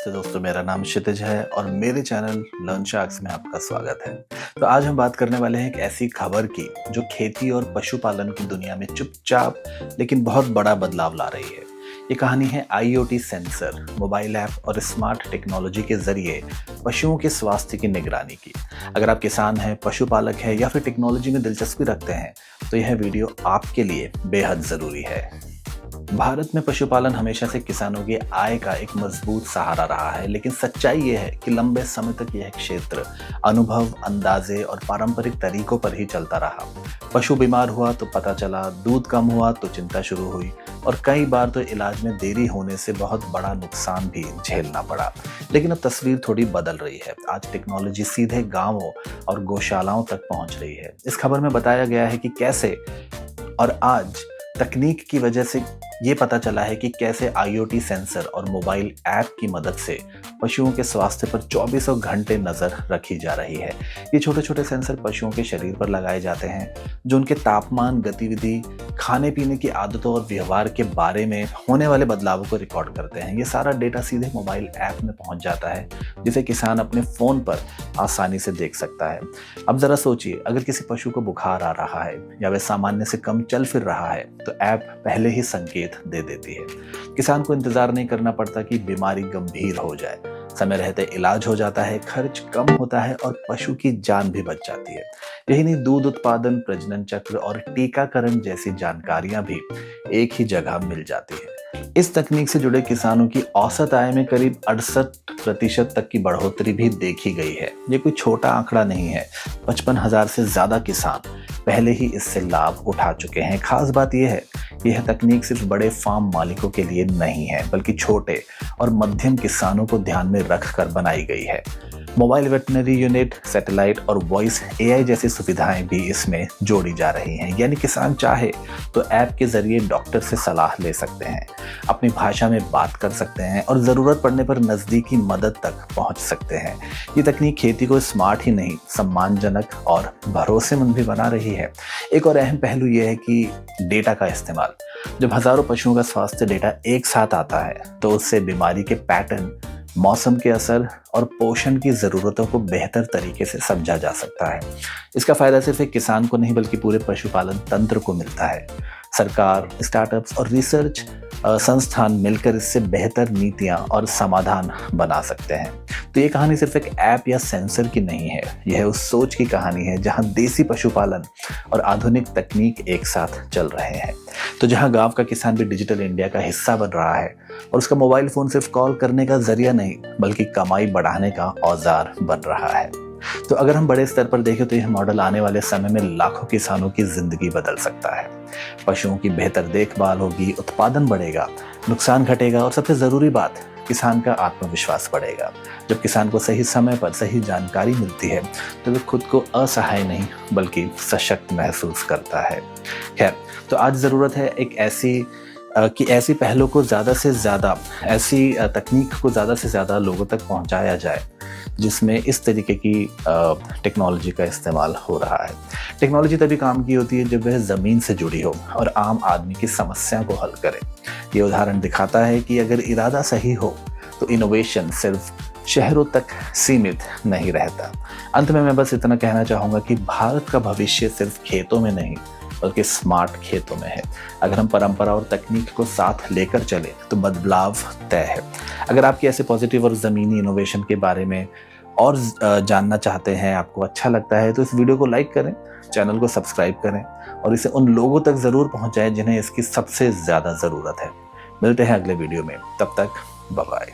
नमस्ते दोस्तों, मेरा नाम क्षितिज है और मेरे चैनल लर्न शार्क्स में आपका स्वागत है। तो आज हम बात करने वाले हैं एक ऐसी खबर की जो खेती और पशुपालन की दुनिया में चुपचाप लेकिन बहुत बड़ा बदलाव ला रही है। ये कहानी है IoT सेंसर, मोबाइल ऐप और स्मार्ट टेक्नोलॉजी के जरिए पशुओं के स्वास्थ्य की निगरानी की। अगर आप किसान हैं, पशुपालक हैं या फिर टेक्नोलॉजी में दिलचस्पी रखते हैं तो यह वीडियो आपके लिए बेहद ज़रूरी है। भारत में पशुपालन हमेशा से किसानों की आय का एक मजबूत सहारा रहा है, लेकिन सच्चाई ये है कि लंबे समय तक यह क्षेत्र अनुभव, अंदाजे और पारंपरिक तरीकों पर ही चलता रहा। पशु बीमार हुआ तो पता चला, दूध कम हुआ तो चिंता शुरू हुई और कई बार तो इलाज में देरी होने से बहुत बड़ा नुकसान भी झेलना पड़ा। लेकिन अब तस्वीर थोड़ी बदल रही है। आज टेक्नोलॉजी सीधे गांवों और गौशालाओं तक पहुंच रही है। इस खबर में बताया गया है कि कैसे और आज तकनीक की वजह से ये पता चला है कि कैसे IoT सेंसर और मोबाइल ऐप की मदद से पशुओं के स्वास्थ्य पर 24 घंटे नज़र रखी जा रही है। ये छोटे छोटे सेंसर पशुओं के शरीर पर लगाए जाते हैं जो उनके तापमान, गतिविधि, खाने पीने की आदतों और व्यवहार के बारे में होने वाले बदलावों को रिकॉर्ड करते हैं। ये सारा डेटा सीधे मोबाइल ऐप में पहुंच जाता है जिसे किसान अपने फ़ोन पर आसानी से देख सकता है। अब ज़रा सोचिए, अगर किसी पशु को बुखार आ रहा है या वह सामान्य से कम चल फिर रहा है तो ऐप पहले ही संकेत दे देती है। किसान को इंतजार नहीं करना पड़ता कि बीमारी गंभीर हो जाए। समय रहते इलाज हो जाता है, खर्च कम होता है और पशु की जान भी बच जाती है। यही नहीं, दूध उत्पादन, प्रजनन चक्र और टीकाकरण जैसी जानकारियां भी एक ही जगह मिल जाती है। इस तकनीक से जुड़े किसानों की औसत आय में करीब 68% तक की बढ़ोतरी भी देखी गई है। ये कोई छोटा आंकड़ा नहीं है। 55,000 से ज्यादा किसान पहले ही इससे लाभ उठा चुके हैं। खास बात यह है कि यह तकनीक सिर्फ बड़े फार्म मालिकों के लिए नहीं है, बल्कि छोटे और मध्यम किसानों को ध्यान में रखकर बनाई गई है। मोबाइल वेटनरी यूनिट, सैटेलाइट और वॉइस AI जैसी सुविधाएं भी इसमें जोड़ी जा रही हैं। यानी किसान चाहे तो ऐप के जरिए डॉक्टर से सलाह ले सकते हैं, अपनी भाषा में बात कर सकते हैं और ज़रूरत पड़ने पर नज़दीकी मदद तक पहुंच सकते हैं। ये तकनीक खेती को स्मार्ट ही नहीं, सम्मानजनक और भरोसेमंद भी बना रही है। एक और अहम पहलू यह है कि डेटा का इस्तेमाल। जब हज़ारों पशुओं का स्वास्थ्य डेटा एक साथ आता है तो उससे बीमारी के पैटर्न, मौसम के असर और पोषण की ज़रूरतों को बेहतर तरीके से समझा जा सकता है। इसका फायदा सिर्फ एक किसान को नहीं बल्कि पूरे पशुपालन तंत्र को मिलता है। सरकार, स्टार्टअप्स और रिसर्च संस्थान मिलकर इससे बेहतर नीतियां और समाधान बना सकते हैं। तो ये कहानी सिर्फ एक ऐप या सेंसर की नहीं है, यह उस सोच की कहानी है जहां देसी पशुपालन और आधुनिक तकनीक एक साथ चल रहे हैं। तो जहां गांव का किसान भी डिजिटल इंडिया का हिस्सा बन रहा है और उसका मोबाइल फोन सिर्फ कॉल करने का जरिया नहीं बल्कि कमाई बढ़ाने का औजार बन रहा है। तो अगर हम बड़े स्तर पर देखें तो यह मॉडल आने वाले समय में लाखों किसानों की जिंदगी बदल सकता है। पशुओं की बेहतर देखभाल होगी, उत्पादन बढ़ेगा, नुकसान घटेगा और सबसे जरूरी बात, किसान का आत्मविश्वास बढ़ेगा। जब किसान को सही समय पर सही जानकारी मिलती है तो वह खुद को असहाय नहीं बल्कि सशक्त महसूस करता है। खैर, तो आज ज़रूरत है एक ऐसी पहलों को ज़्यादा से ज़्यादा, ऐसी तकनीक को ज़्यादा से ज़्यादा लोगों तक पहुंचाया जाए जिसमें इस तरीके की टेक्नोलॉजी का इस्तेमाल हो रहा है। टेक्नोलॉजी तभी काम की होती है जब वह ज़मीन से जुड़ी हो और आम आदमी की समस्या को हल करे। ये उदाहरण दिखाता है कि अगर इरादा सही हो तो इनोवेशन सिर्फ शहरों तक सीमित नहीं रहता। अंत में मैं बस इतना कहना चाहूँगा कि भारत का भविष्य सिर्फ खेतों में नहीं बल्कि स्मार्ट खेतों में है। अगर हम परंपरा और तकनीक को साथ लेकर चले तो बदलाव तय है। अगर आपकी ऐसे पॉजिटिव और ज़मीनी इनोवेशन के बारे में और जानना चाहते हैं, आपको अच्छा लगता है तो इस वीडियो को लाइक करें, चैनल को सब्सक्राइब करें और इसे उन लोगों तक ज़रूर पहुंचाएं जिन्हें इसकी सबसे ज़्यादा ज़रूरत है। मिलते हैं अगले वीडियो में, तब तक बाय बाय।